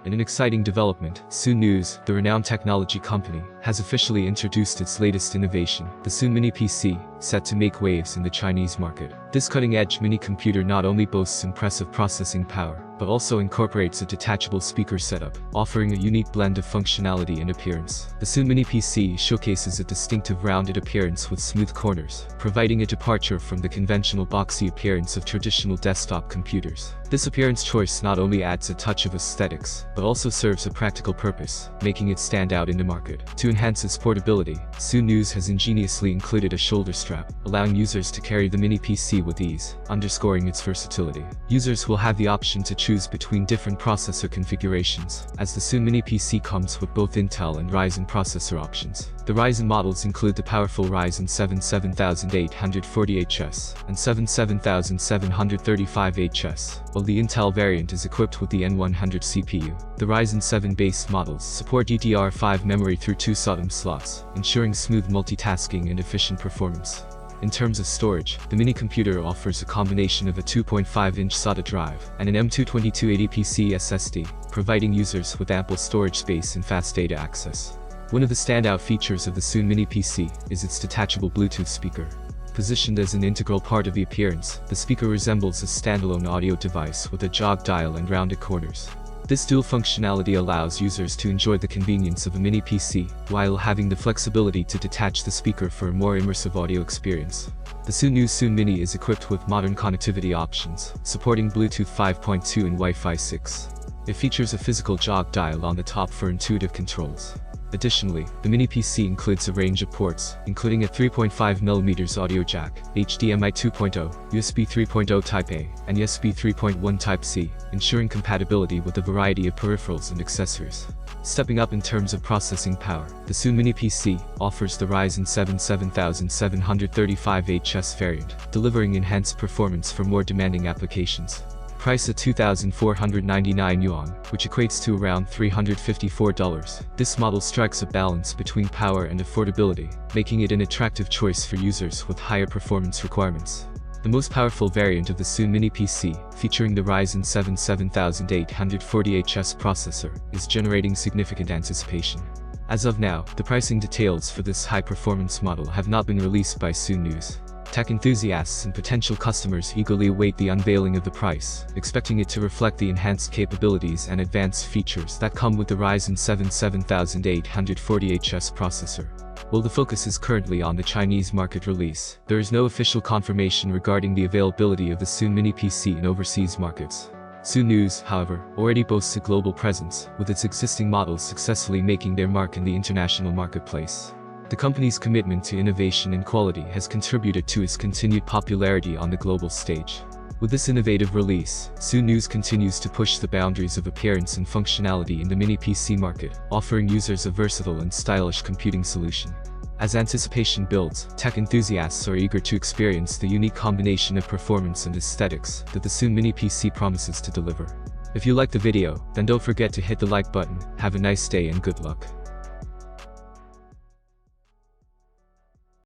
In an exciting development, Soonnooz, the renowned technology company, has officially introduced its latest innovation, the Soonnooz Mini PC, set to make waves in the Chinese market. This cutting-edge mini computer not only boasts impressive processing power, but also incorporates a detachable speaker setup, offering a unique blend of functionality and appearance. The Soonnooz Mini PC showcases a distinctive rounded appearance with smooth corners, providing a departure from the conventional boxy appearance of traditional desktop computers. This appearance choice not only adds a touch of aesthetics, but also serves a practical purpose, making it stand out in the market. To enhance its portability, Soonnooz has ingeniously included a shoulder strap, allowing users to carry the mini PC with ease, underscoring its versatility. Users will have the option to choose between different processor configurations, as the Soonnooz Mini PC comes with both Intel and Ryzen processor options. The Ryzen models include the powerful Ryzen 7 7840HS and 7735HS, while the Intel variant is equipped with the N100 CPU. The Ryzen 7-based models support DDR5 memory through 2 SODIMM slots, ensuring smooth multitasking and efficient performance. In terms of storage, the mini computer offers a combination of a 2.5-inch SATA drive and an M.2 PCIe SSD, providing users with ample storage space and fast data access. One of the standout features of the Soonnooz Mini PC is its detachable Bluetooth speaker. Positioned as an integral part of the appearance, the speaker resembles a standalone audio device with a jog dial and rounded corners. This dual functionality allows users to enjoy the convenience of a mini PC, while having the flexibility to detach the speaker for a more immersive audio experience. The Soonnooz Mini is equipped with modern connectivity options, supporting Bluetooth 5.2 and Wi-Fi 6. It features a physical jog dial on the top for intuitive controls. Additionally, the Mini PC includes a range of ports, including a 3.5mm audio jack, HDMI 2.0, USB 3.0 Type-A, and USB 3.1 Type-C, ensuring compatibility with a variety of peripherals and accessories. Stepping up in terms of processing power, the Soonnooz Mini PC offers the Ryzen 7 7735HS variant, delivering enhanced performance for more demanding applications. Price at 2,499 yuan, which equates to around $354. This model strikes a balance between power and affordability, making it an attractive choice for users with higher performance requirements. The most powerful variant of the Soonnooz Mini PC, featuring the Ryzen 7 7840HS processor, is generating significant anticipation. As of now, the pricing details for this high-performance model have not been released by Soonnooz. Tech enthusiasts and potential customers eagerly await the unveiling of the price, expecting it to reflect the enhanced capabilities and advanced features that come with the Ryzen 7 7840HS processor. While the focus is currently on the Chinese market release, there is no official confirmation regarding the availability of the Soonnooz Mini PC in overseas markets. Soonnooz, however, already boasts a global presence, with its existing models successfully making their mark in the international marketplace. The company's commitment to innovation and quality has contributed to its continued popularity on the global stage. With this innovative release, Soonnooz continues to push the boundaries of appearance and functionality in the mini PC market, offering users a versatile and stylish computing solution. As anticipation builds, tech enthusiasts are eager to experience the unique combination of performance and aesthetics that the Soonnooz Mini PC promises to deliver. If you liked the video, then don't forget to hit the like button. Have a nice day and good luck.